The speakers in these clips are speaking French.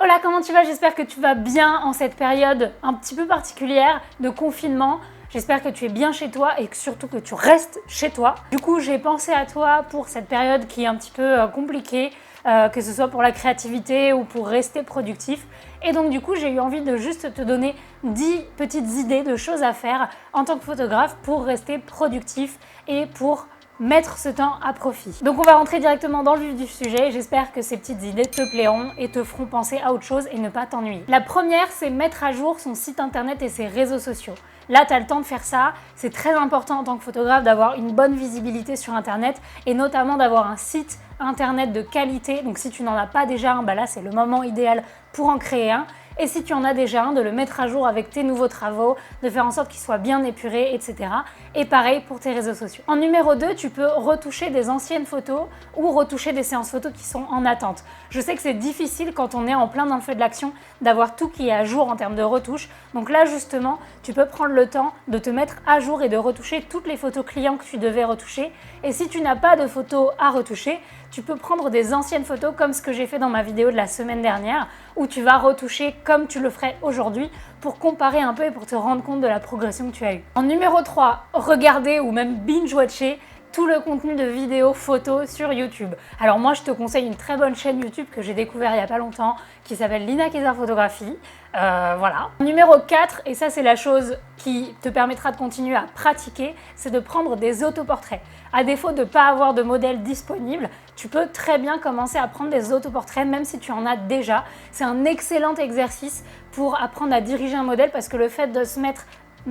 Hola, comment tu vas? J'espère que tu vas bien en cette période un petit peu particulière de confinement. J'espère que tu es bien chez toi et surtout que tu restes chez toi. Du coup, j'ai pensé à toi pour cette période qui est un petit peu compliquée, que ce soit pour la créativité ou pour rester productif. Et donc du coup, j'ai eu envie de juste te donner 10 petites idées de choses à faire en tant que photographe pour rester productif et pour mettre ce temps à profit. Donc on va rentrer directement dans le vif du sujet. J'espère que ces petites idées te plairont et te feront penser à autre chose et ne pas t'ennuyer. La première, c'est mettre à jour son site internet et ses réseaux sociaux. Là, tu as le temps de faire ça. C'est très important en tant que photographe d'avoir une bonne visibilité sur internet et notamment d'avoir un site internet de qualité. Donc si tu n'en as pas déjà un, là c'est le moment idéal pour en créer un. Et si tu en as déjà un, de le mettre à jour avec tes nouveaux travaux, de faire en sorte qu'il soit bien épuré, etc. Et pareil pour tes réseaux sociaux. En numéro 2, tu peux retoucher des anciennes photos ou retoucher des séances photos qui sont en attente. Je sais que c'est difficile quand on est en plein dans le feu de l'action d'avoir tout qui est à jour en termes de retouche. Donc là justement, tu peux prendre le temps de te mettre à jour et de retoucher toutes les photos clients que tu devais retoucher. Et si tu n'as pas de photos à retoucher, tu peux prendre des anciennes photos comme ce que j'ai fait dans ma vidéo de la semaine dernière où tu vas retoucher comme tu le ferais aujourd'hui pour comparer un peu et pour te rendre compte de la progression que tu as eue. En numéro 3, regarder ou même binge-watcher tout le contenu de vidéos photos sur YouTube. Alors moi, je te conseille une très bonne chaîne YouTube que j'ai découvert il n'y a pas longtemps qui s'appelle Lina Kayser Photographie. Voilà. Numéro 4, et ça c'est la chose qui te permettra de continuer à pratiquer, c'est de prendre des autoportraits. À défaut de ne pas avoir de modèle disponible, tu peux très bien commencer à prendre des autoportraits même si tu en as déjà. C'est un excellent exercice pour apprendre à diriger un modèle parce que le fait de se mettre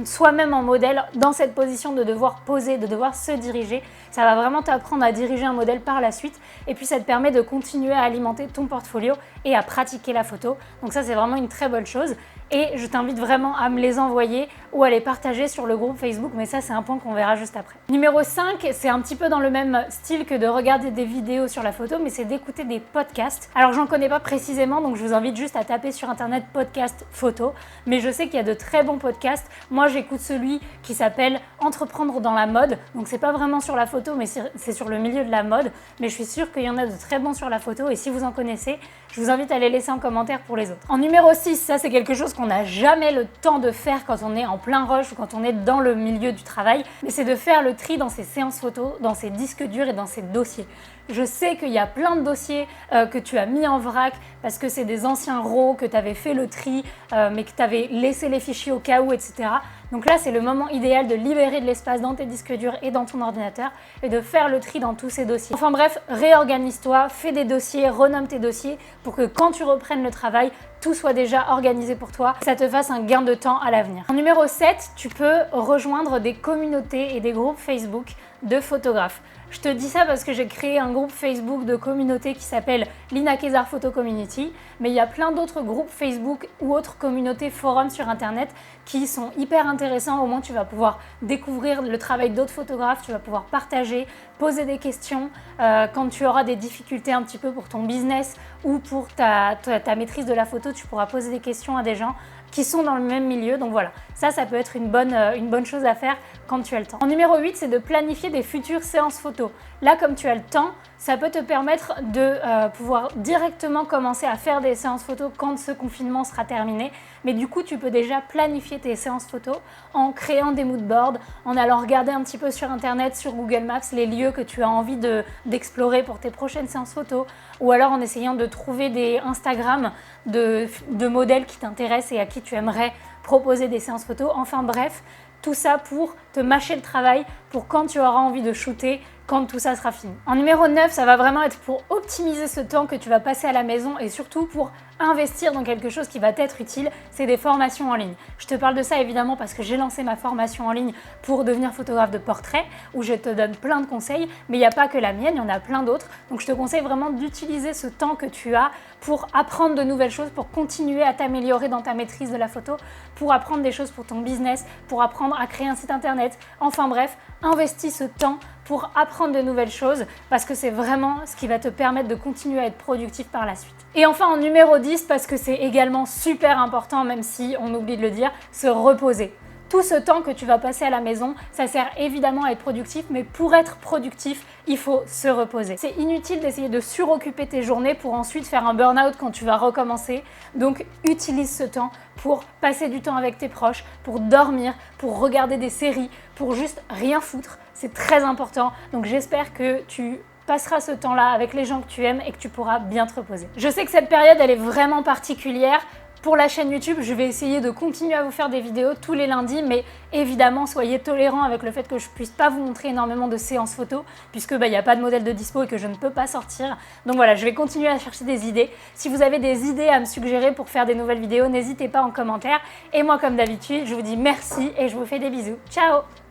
soi-même en modèle, dans cette position de devoir poser, de devoir se diriger, ça va vraiment t'apprendre à diriger un modèle par la suite et puis ça te permet de continuer à alimenter ton portfolio et à pratiquer la photo. Donc ça c'est vraiment une très bonne chose et je t'invite vraiment à me les envoyer ou à les partager sur le groupe Facebook, mais ça c'est un point qu'on verra juste après. Numéro 5, c'est un petit peu dans le même style que de regarder des vidéos sur la photo, mais c'est d'écouter des podcasts. Alors j'en connais pas précisément, donc je vous invite juste à taper sur internet podcast photo, mais je sais qu'il y a de très bons podcasts. Moi j'écoute celui qui s'appelle Entreprendre dans la mode, donc c'est pas vraiment sur la photo, mais c'est sur le milieu de la mode, mais je suis sûre qu'il y en a de très bons sur la photo et si vous en connaissez, je vous invite à les laisser en commentaire pour les autres. En numéro 6, ça c'est quelque chose qu'on n'a jamais le temps de faire quand on est en plein rush ou quand on est dans le milieu du travail, mais c'est de faire le tri dans ses séances photos, dans ses disques durs et dans ses dossiers. Je sais qu'il y a plein de dossiers que tu as mis en vrac parce que c'est des anciens RAW, que tu avais fait le tri, mais que tu avais laissé les fichiers au cas où, etc. Donc là, c'est le moment idéal de libérer de l'espace dans tes disques durs et dans ton ordinateur et de faire le tri dans tous ces dossiers. Enfin bref, réorganise-toi, fais des dossiers, renomme tes dossiers pour que quand tu reprennes le travail, tout soit déjà organisé pour toi, que ça te fasse un gain de temps à l'avenir. En numéro 7, tu peux rejoindre des communautés et des groupes Facebook de photographes. Je te dis ça parce que j'ai créé un groupe Facebook de communauté qui s'appelle Lina Kayser Photo Community, mais il y a plein d'autres groupes Facebook ou autres communautés forums sur internet qui sont hyper intéressants. Au moins tu vas pouvoir découvrir le travail d'autres photographes, tu vas pouvoir partager, poser des questions quand tu auras des difficultés un petit peu pour ton business ou pour ta maîtrise de la photo, tu pourras poser des questions à des gens qui sont dans le même milieu. Donc voilà, ça peut être une bonne chose à faire quand tu as le temps. En numéro 8, c'est de planifier des futures séances photos. Là, comme tu as le temps, ça peut te permettre de pouvoir directement commencer à faire des séances photos quand ce confinement sera terminé. Mais du coup, tu peux déjà planifier tes séances photos en créant des moodboards, en allant regarder un petit peu sur Internet, sur Google Maps, les lieux que tu as envie d'explorer pour tes prochaines séances photos, ou alors en essayant de trouver des Instagram de modèles qui t'intéressent et à qui tu aimerais proposer des séances photos. Enfin bref, tout ça pour te mâcher le travail pour quand tu auras envie de shooter, quand tout ça sera fini. En numéro 9, ça va vraiment être pour optimiser ce temps que tu vas passer à la maison et surtout pour investir dans quelque chose qui va t'être utile, c'est des formations en ligne. Je te parle de ça évidemment parce que j'ai lancé ma formation en ligne pour devenir photographe de portrait où je te donne plein de conseils, mais il n'y a pas que la mienne, il y en a plein d'autres. Donc je te conseille vraiment d'utiliser ce temps que tu as pour apprendre de nouvelles choses, pour continuer à t'améliorer dans ta maîtrise de la photo, pour apprendre des choses pour ton business, pour apprendre à créer un site internet. Enfin bref, investis ce temps pour apprendre de nouvelles choses parce que c'est vraiment ce qui va te permettre de continuer à être productif par la suite. Et enfin en numéro 10, parce que c'est également super important, même si on oublie de le dire, se reposer. Tout ce temps que tu vas passer à la maison, ça sert évidemment à être productif, mais pour être productif, il faut se reposer. C'est inutile d'essayer de suroccuper tes journées pour ensuite faire un burn-out quand tu vas recommencer. Donc utilise ce temps pour passer du temps avec tes proches, pour dormir, pour regarder des séries, pour juste rien foutre. C'est très important. Donc j'espère que tu passeras ce temps-là avec les gens que tu aimes et que tu pourras bien te reposer. Je sais que cette période, elle est vraiment particulière. Pour la chaîne YouTube, je vais essayer de continuer à vous faire des vidéos tous les lundis, mais évidemment, soyez tolérants avec le fait que je puisse pas vous montrer énormément de séances photos, puisque il n'y a pas de modèle de dispo et que je ne peux pas sortir. Donc voilà, je vais continuer à chercher des idées. Si vous avez des idées à me suggérer pour faire des nouvelles vidéos, n'hésitez pas en commentaire. Et moi, comme d'habitude, je vous dis merci et je vous fais des bisous. Ciao!